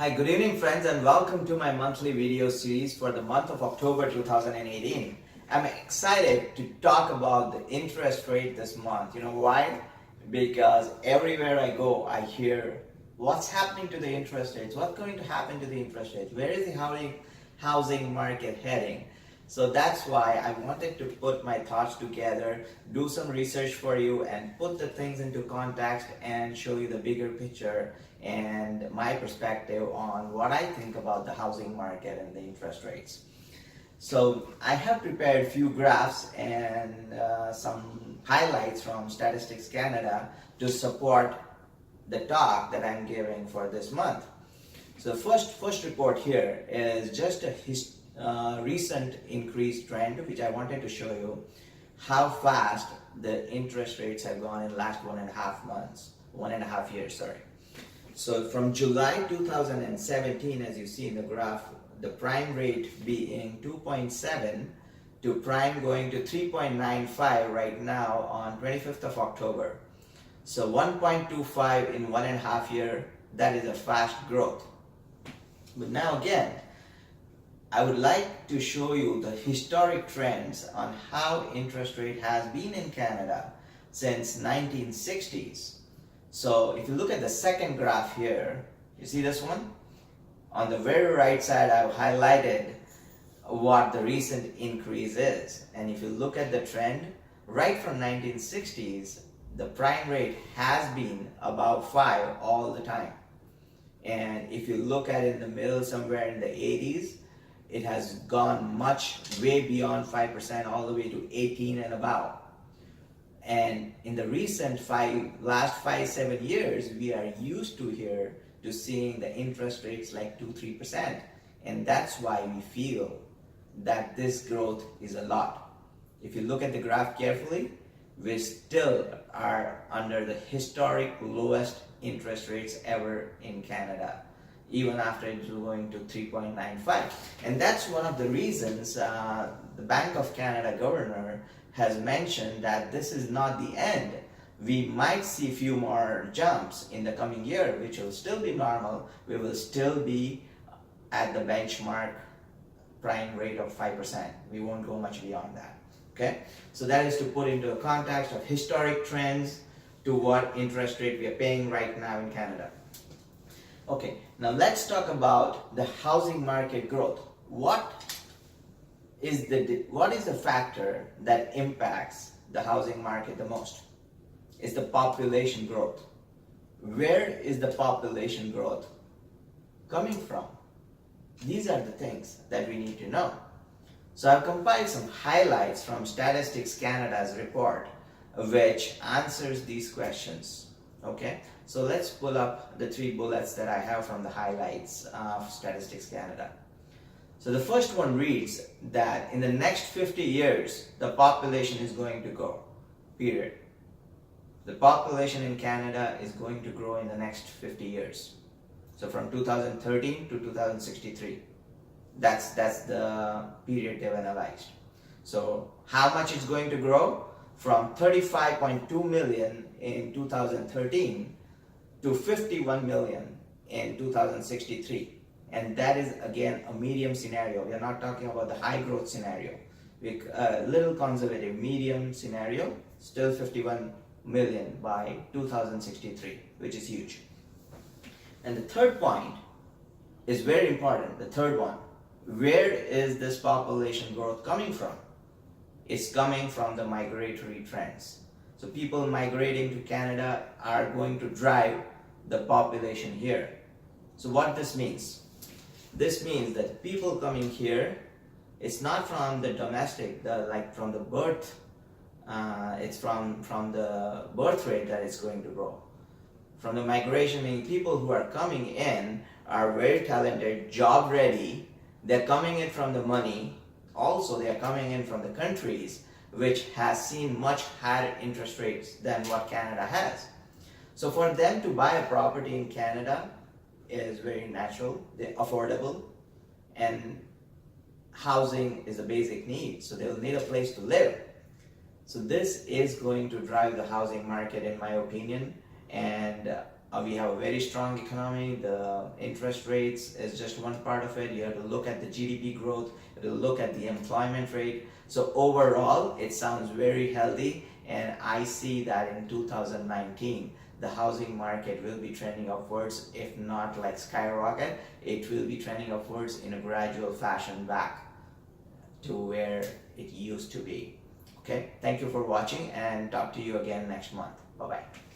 Hi, good evening friends and welcome to my monthly video series for the month of October 2018. I'm excited to talk about the interest rate this month. You know why? Because everywhere I go, I hear what's happening to the interest rates, what's going to happen to the interest rates, where is the housing market heading. So that's why I wanted to put my thoughts together, do some research for you and put the things into context and show you the bigger picture and my perspective on what I think about the housing market and the interest rates. So I have prepared a few graphs and some highlights from Statistics Canada to support the talk that I'm giving for this month. So the first report here is just a recent increased trend, which I wanted to show you how fast the interest rates have gone in the last 1.5 years, sorry. So from July 2017, as you see in the graph, the prime rate being 2.7 to prime going to 3.95 right now on 25th of October. So 1.25 in 1.5 years, that is a fast growth. But now again, I would like to show you the historic trends on how interest rate has been in Canada since 1960s. So if you look at the second graph here, you see this one? On the very right side, I've highlighted what the recent increase is. And if you look at the trend, right from 1960s, the prime rate has been about 5 all the time. And if you look at it in the middle, somewhere in the 80s, it has gone way beyond 5%, all the way to 18 and above. And in the recent last 5-7 years, we are used to seeing the interest rates like 2-3%. And that's why we feel that this growth is a lot. If you look at the graph carefully, we still are under the historic lowest interest rates ever in Canada, even after it's going to 3.95. And that's one of the reasons the Bank of Canada governor has mentioned that this is not the end. We might see a few more jumps in the coming year, which will still be normal. We will still be at the benchmark prime rate of 5%. We won't go much beyond that. Okay, so that is to put into a context of historic trends to what interest rate we are paying right now in Canada. Okay, now let's talk about the housing market growth. What is the factor that impacts the housing market the most? It's the population growth. Where is the population growth coming from? These are the things that we need to know. So I've compiled some highlights from Statistics Canada's report, which answers these questions. Okay, so let's pull up the 3 bullets that I have from the highlights of Statistics Canada. So the first one reads that in the next 50 years, the population is going to grow, period. The population in Canada is going to grow in the next 50 years. So from 2013 to 2063. That's the period they've analyzed. So how much it's going to grow? From 35.2 million in 2013 to 51 million in 2063. And that is again a medium scenario. We are not talking about the high growth scenario. A little conservative medium scenario, still 51 million by 2063, which is huge. And the third point is very important, the third one. Where is this population growth coming from? It's coming from the migratory trends. So people migrating to Canada are going to drive the population here. So what this means? This means that people coming here, it's not from the domestic, from the birth, it's from the birth rate that it's going to grow. From the migration, meaning people who are coming in are very talented, job ready, they're coming in from the money, also they are coming in from the countries which has seen much higher interest rates than what Canada has. So for them to buy a property in Canada is very natural, they're affordable, and housing is a basic need, so they'll need a place to live. So this is going to drive the housing market in my opinion, and We have a very strong economy. The interest rates is just one part of it. You have to look at the GDP growth, you have to look at the employment rate. So overall, it sounds very healthy, and I see that in 2019, the housing market will be trending upwards. If not like skyrocket, it will be trending upwards in a gradual fashion back to where it used to be. Okay, thank you for watching, and talk to you again next month. Bye bye.